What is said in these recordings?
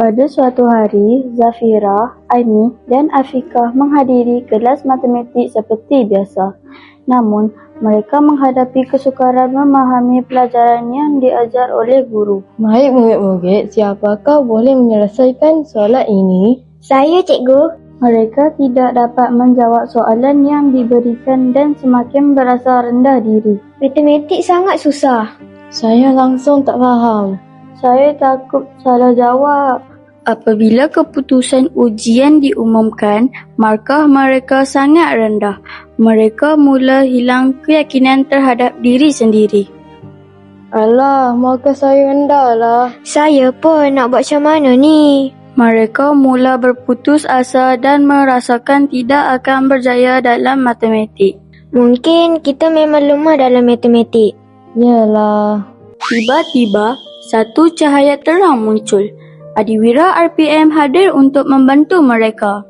Pada suatu hari, Zafira, Aini dan Afiqah menghadiri kelas matematik seperti biasa. Namun, mereka menghadapi kesukaran memahami pelajaran yang diajar oleh guru. Baik murid-murid, siapakah boleh menyelesaikan soalan ini? Saya, cikgu. Mereka tidak dapat menjawab soalan yang diberikan dan semakin berasa rendah diri. Matematik sangat susah. Saya langsung tak faham. Saya takut salah jawab. Apabila keputusan ujian diumumkan, markah mereka sangat rendah. Mereka mula hilang keyakinan terhadap diri sendiri. Alah, markah saya rendah lah. Saya pun nak buat macam mana ni? Mereka mula berputus asa dan merasakan tidak akan berjaya dalam matematik. Mungkin kita memang lemah dalam matematik. Yalah. Tiba-tiba, satu cahaya terang muncul. Adiwira RPM hadir untuk membantu mereka.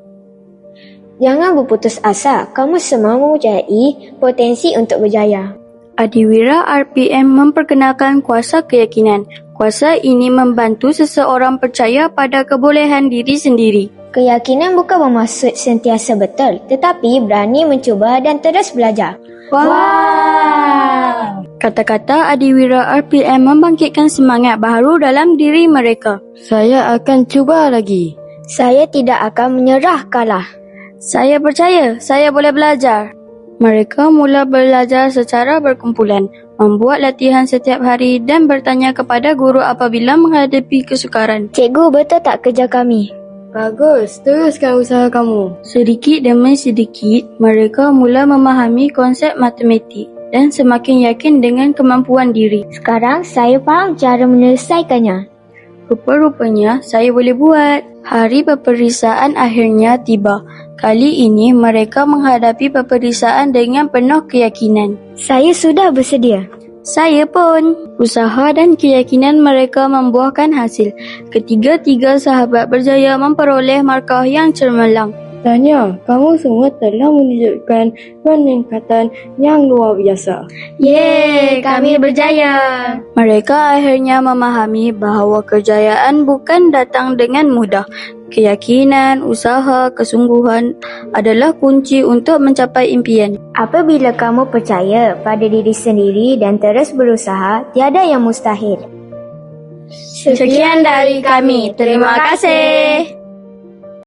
Jangan berputus asa. Kamu semua mempunyai potensi untuk berjaya. Adiwira RPM memperkenalkan kuasa keyakinan. Kuasa ini membantu seseorang percaya pada kebolehan diri sendiri. Keyakinan bukan bermaksud sentiasa betul, tetapi berani mencuba dan terus belajar. Wow! Kata-kata Adiwira RPM membangkitkan semangat baru dalam diri mereka. Saya akan cuba lagi. Saya tidak akan menyerah kalah. Saya percaya saya boleh belajar. Mereka mula belajar secara berkumpulan, membuat latihan setiap hari dan bertanya kepada guru apabila menghadapi kesukaran. Cikgu, betul tak kerja kami? Bagus, teruskan usaha kamu. Sedikit demi sedikit, mereka mula memahami konsep matematik dan semakin yakin dengan kemampuan diri. Sekarang saya faham cara menyelesaikannya. Rupa-rupanya saya boleh buat. Hari peperiksaan akhirnya tiba. Kali ini mereka menghadapi peperiksaan dengan penuh keyakinan. Saya sudah bersedia. Saya pun. Usaha dan keyakinan mereka membuahkan hasil. Ketiga-tiga sahabat berjaya memperoleh markah yang cemerlang. Tanya, kamu semua telah menunjukkan peningkatan yang luar biasa. Yeay, kami berjaya. Mereka akhirnya memahami bahawa kejayaan bukan datang dengan mudah. Keyakinan, usaha, kesungguhan adalah kunci untuk mencapai impian. Apabila kamu percaya pada diri sendiri dan terus berusaha, tiada yang mustahil. Sekian dari kami. Terima kasih.